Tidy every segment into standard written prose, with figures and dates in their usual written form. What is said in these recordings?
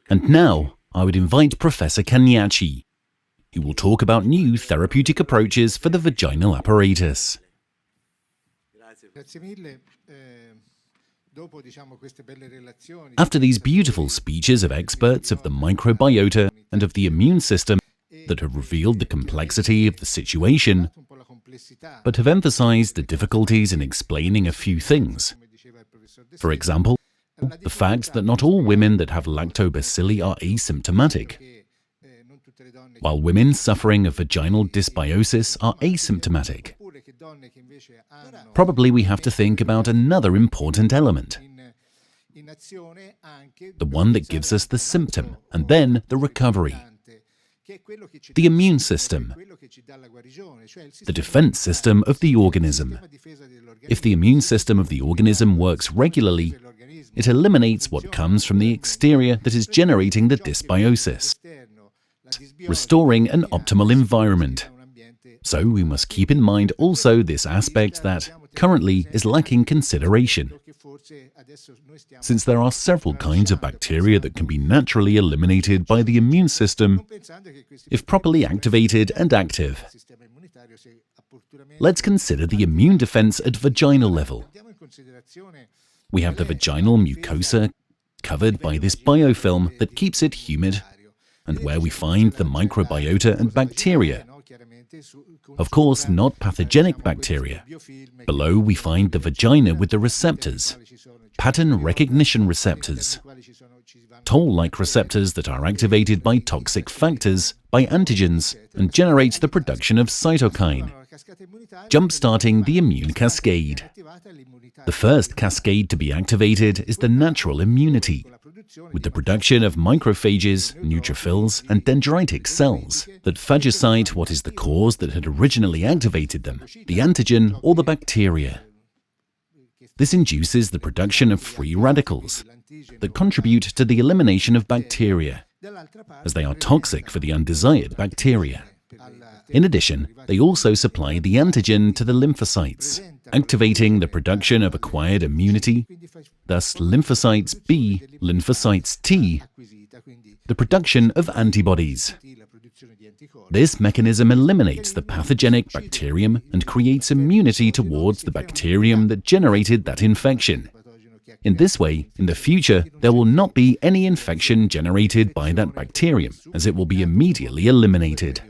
And now, I would invite Professor Cagnacci, who will talk about new therapeutic approaches for the vaginal apparatus. After these beautiful speeches of experts of the microbiota and of the immune system that have revealed the complexity of the situation, but have emphasized the difficulties in explaining a few things. For example, the fact that not all women that have lactobacilli are asymptomatic, while women suffering of vaginal dysbiosis are asymptomatic. Probably we have to think about another important element, the one that gives us the symptom and then the recovery. The immune system, the defense system of the organism. If the immune system of the organism works regularly, it eliminates what comes from the exterior that is generating the dysbiosis, restoring an optimal environment. So we must keep in mind also this aspect that currently is lacking consideration. Since there are several kinds of bacteria that can be naturally eliminated by the immune system if properly activated and active. Let's consider the immune defense at vaginal level. We have the vaginal mucosa covered by this biofilm that keeps it humid, and where we find the microbiota and bacteria. Of course, not pathogenic bacteria. Below we find the vagina with the receptors, pattern recognition receptors, toll-like receptors that are activated by toxic factors, by antigens, and generate the production of cytokine, jump-starting the immune cascade. The first cascade to be activated is the natural immunity, with the production of macrophages, neutrophils, and dendritic cells that phagocyte what is the cause that had originally activated them, the antigen or the bacteria. This induces the production of free radicals that contribute to the elimination of bacteria, as they are toxic for the undesired bacteria. In addition, they also supply the antigen to the lymphocytes, activating the production of acquired immunity, thus lymphocytes B, lymphocytes T, the production of antibodies. This mechanism eliminates the pathogenic bacterium and creates immunity towards the bacterium that generated that infection. In this way, in the future, there will not be any infection generated by that bacterium, as it will be immediately eliminated.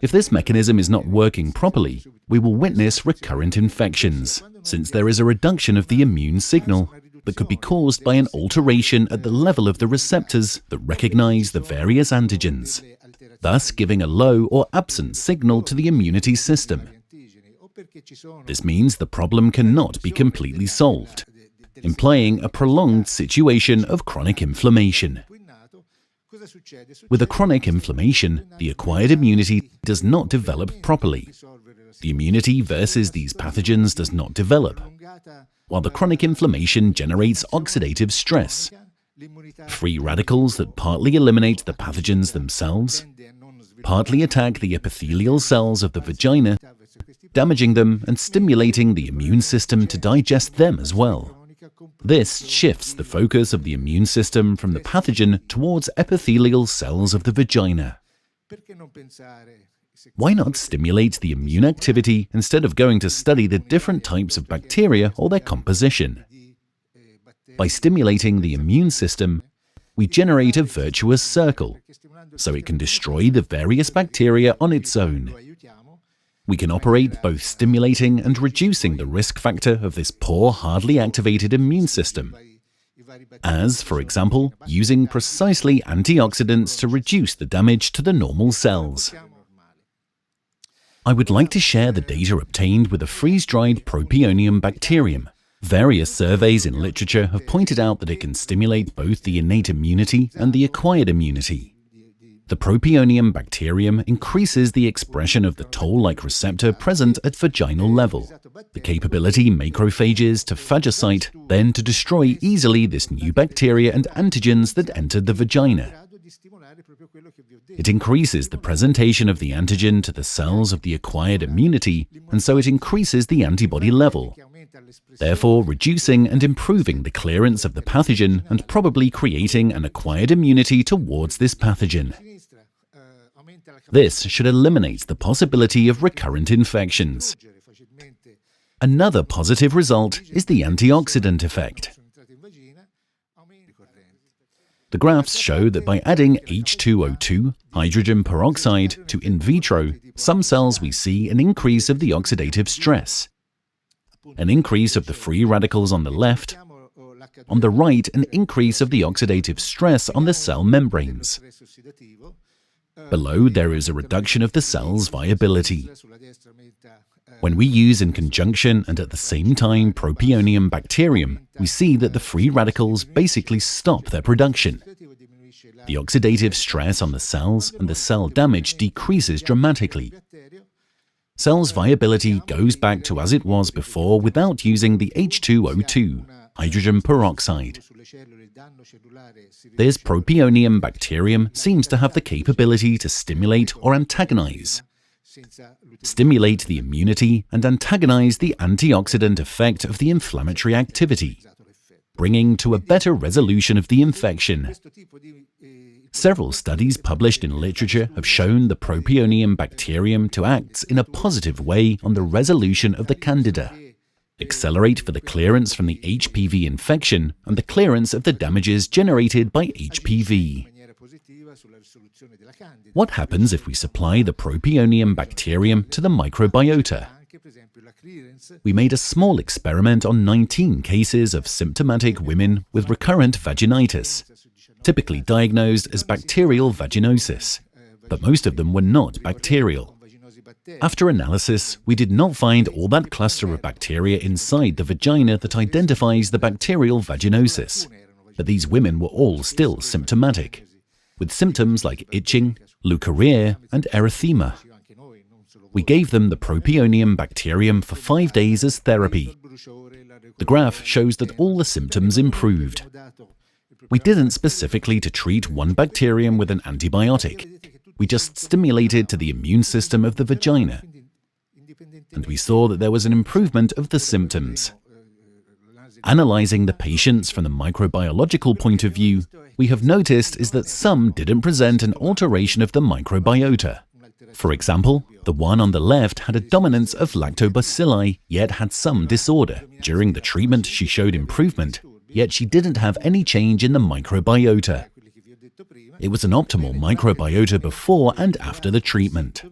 If this mechanism is not working properly, we will witness recurrent infections, since there is a reduction of the immune signal that could be caused by an alteration at the level of the receptors that recognize the various antigens, thus giving a low or absent signal to the immunity system. This means the problem cannot be completely solved, implying a prolonged situation of chronic inflammation. With a chronic inflammation, the acquired immunity does not develop properly. The immunity versus these pathogens does not develop, while the chronic inflammation generates oxidative stress, free radicals that partly eliminate the pathogens themselves, partly attack the epithelial cells of the vagina, damaging them and stimulating the immune system to digest them as well. This shifts the focus of the immune system from the pathogen towards epithelial cells of the vagina. Why not stimulate the immune activity instead of going to study the different types of bacteria or their composition? By stimulating the immune system, we generate a virtuous circle, so it can destroy the various bacteria on its own. We can operate both stimulating and reducing the risk factor of this poor, hardly activated immune system, as, for example, using precisely antioxidants to reduce the damage to the normal cells. I would like to share the data obtained with a freeze-dried Propionibacterium. Various surveys in literature have pointed out that it can stimulate both the innate immunity and the acquired immunity. The Propionibacterium increases the expression of the toll-like receptor present at vaginal level, the capability macrophages to phagocyte, then to destroy easily this new bacteria and antigens that entered the vagina, It increases the presentation of the antigen to the cells of the acquired immunity, and so it increases the antibody level, therefore reducing and improving the clearance of the pathogen and probably creating an acquired immunity towards this pathogen. This should eliminate the possibility of recurrent infections. Another positive result is the antioxidant effect. The graphs show that by adding H2O2, hydrogen peroxide, to in vitro, some cells we see an increase of the oxidative stress, an increase of the free radicals on the left, on the right an increase of the oxidative stress on the cell membranes. Below there is a reduction of the cell's viability. When we use in conjunction and at the same time Propionibacterium, we see that the free radicals basically stop their production. The oxidative stress on the cells and the cell damage decreases dramatically. Cells' viability goes back to as it was before without using the H2O2, hydrogen peroxide. This Propionibacterium seems to have the capability to stimulate or antagonize, stimulate the immunity and antagonize the antioxidant effect of the inflammatory activity, bringing to a better resolution of the infection. Several studies published in literature have shown the Propionibacterium to act in a positive way on the resolution of the candida, accelerate for the clearance from the HPV infection and the clearance of the damages generated by HPV. What happens if we supply the Propionibacterium to the microbiota? We made a small experiment on 19 cases of symptomatic women with recurrent vaginitis, typically diagnosed as bacterial vaginosis, but most of them were not bacterial. After analysis, we did not find all that cluster of bacteria inside the vagina that identifies the bacterial vaginosis, but these women were all still symptomatic, with symptoms like itching, leukorrhea, and erythema. We gave them the Propionibacterium for 5 days as therapy. The graph shows that all the symptoms improved. We didn't specifically to treat one bacterium with an antibiotic. We just stimulated to the immune system of the vagina, and we saw that there was an improvement of the symptoms. Analyzing the patients from the microbiological point of view, we have noticed is that some didn't present an alteration of the microbiota. For example, the one on the left had a dominance of lactobacilli, yet had some disorder. During the treatment, she showed improvement, yet she didn't have any change in the microbiota. It was an optimal microbiota before and after the treatment.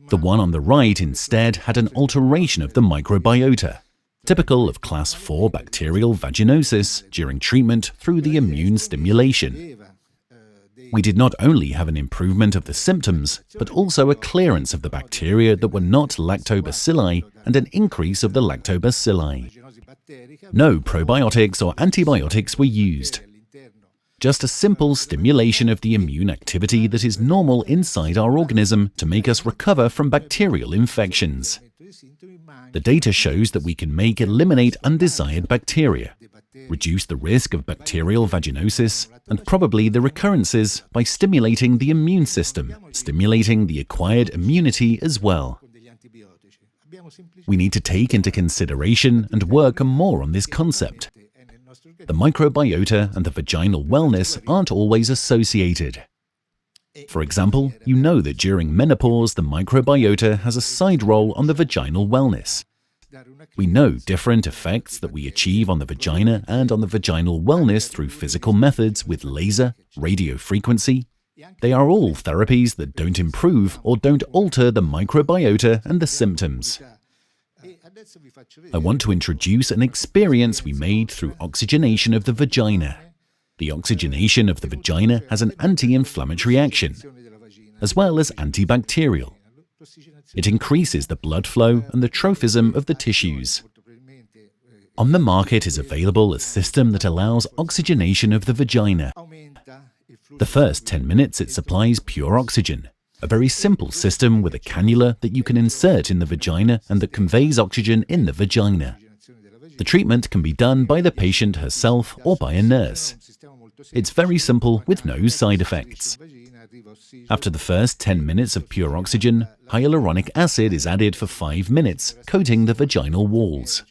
The one on the right instead had an alteration of the microbiota, typical of class 4 bacterial vaginosis during treatment through the immune stimulation. We did not only have an improvement of the symptoms, but also a clearance of the bacteria that were not lactobacilli and an increase of the lactobacilli. No probiotics or antibiotics were used. Just a simple stimulation of the immune activity that is normal inside our organism to make us recover from bacterial infections. The data shows that we can eliminate undesired bacteria, reduce the risk of bacterial vaginosis, and probably the recurrences by stimulating the immune system, stimulating the acquired immunity as well. We need to take into consideration and work more on this concept. The microbiota and the vaginal wellness aren't always associated. For example, you know that during menopause the microbiota has a side role on the vaginal wellness. We know different effects that we achieve on the vagina and on the vaginal wellness through physical methods with laser, radio frequency. They are all therapies that don't improve or don't alter the microbiota and the symptoms. I want to introduce an experience we made through oxygenation of the vagina. The oxygenation of the vagina has an anti-inflammatory action, as well as antibacterial. It increases the blood flow and the trophism of the tissues. On the market is available a system that allows oxygenation of the vagina. The first 10 minutes it supplies pure oxygen, a very simple system with a cannula that you can insert in the vagina and that conveys oxygen in the vagina. The treatment can be done by the patient herself or by a nurse. It's very simple with no side effects. After the first 10 minutes of pure oxygen, hyaluronic acid is added for 5 minutes, coating the vaginal walls.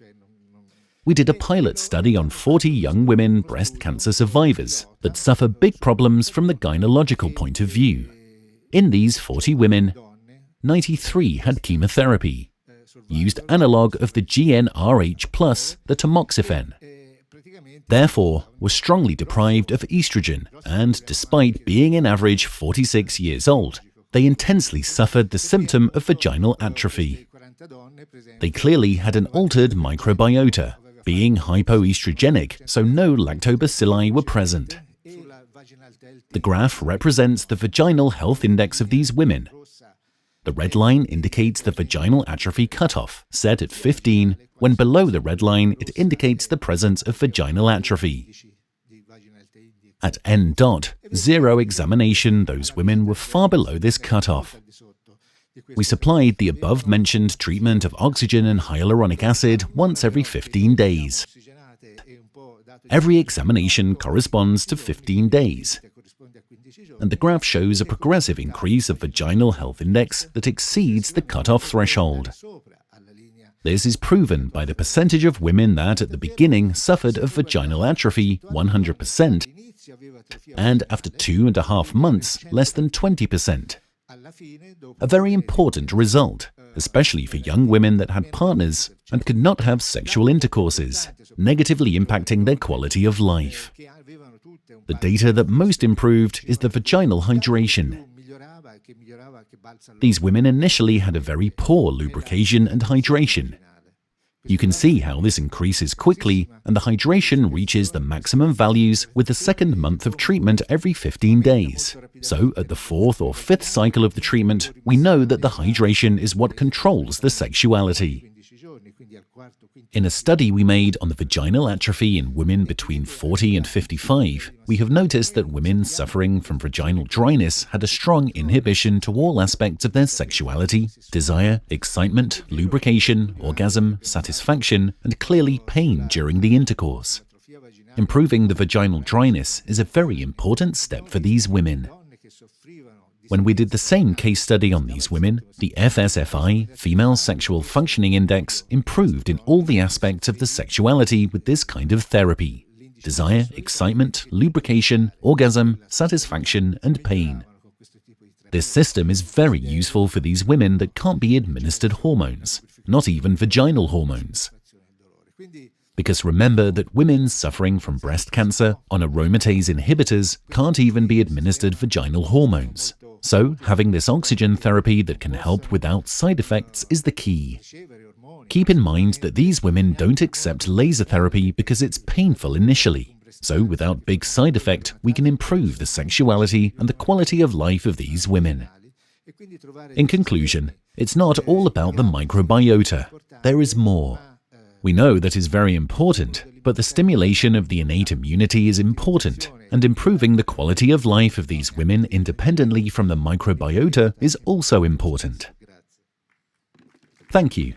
We did a pilot study on 40 young women breast cancer survivors that suffer big problems from the gynecological point of view. In these 40 women, 93 had chemotherapy, used analog of the GnRH+, the tamoxifen. Therefore, were strongly deprived of estrogen, and despite being in average 46 years old, they intensely suffered the symptom of vaginal atrophy. They clearly had an altered microbiota, being hypoestrogenic, so no lactobacilli were present. The graph represents the vaginal health index of these women. The red line indicates the vaginal atrophy cutoff, set at 15, when below the red line it indicates the presence of vaginal atrophy. At N dot, 0 examination, those women were far below this cutoff. We supplied the above-mentioned treatment of oxygen and hyaluronic acid once every 15 days. Every examination corresponds to 15 days. And the graph shows a progressive increase of vaginal health index that exceeds the cutoff threshold. This is proven by the percentage of women that at the beginning suffered of vaginal atrophy, 100%, and after 2.5 months, less than 20%. A very important result, especially for young women that had partners and could not have sexual intercourses, negatively impacting their quality of life. The data that most improved is the vaginal hydration. These women initially had a very poor lubrication and hydration. You can see how this increases quickly, and the hydration reaches the maximum values with the second month of treatment every 15 days. So, at the 4th or 5th cycle of the treatment, we know that the hydration is what controls the sexuality. In a study we made on the vaginal atrophy in women between 40 and 55, we have noticed that women suffering from vaginal dryness had a strong inhibition to all aspects of their sexuality, desire, excitement, lubrication, orgasm, satisfaction, and clearly pain during the intercourse. Improving the vaginal dryness is a very important step for these women. When we did the same case study on these women, the FSFI, Female Sexual Functioning Index, improved in all the aspects of the sexuality with this kind of therapy: desire, excitement, lubrication, orgasm, satisfaction, and pain. This system is very useful for these women that can't be administered hormones, not even vaginal hormones. Because remember that women suffering from breast cancer on aromatase inhibitors can't even be administered vaginal hormones. So, having this oxygen therapy that can help without side effects is the key. Keep in mind that these women don't accept laser therapy because it's painful initially. So, without big side effect, we can improve the sexuality and the quality of life of these women. In conclusion, it's not all about the microbiota. There is more. We know that is very important, but the stimulation of the innate immunity is important, and improving the quality of life of these women independently from the microbiota is also important. Thank you.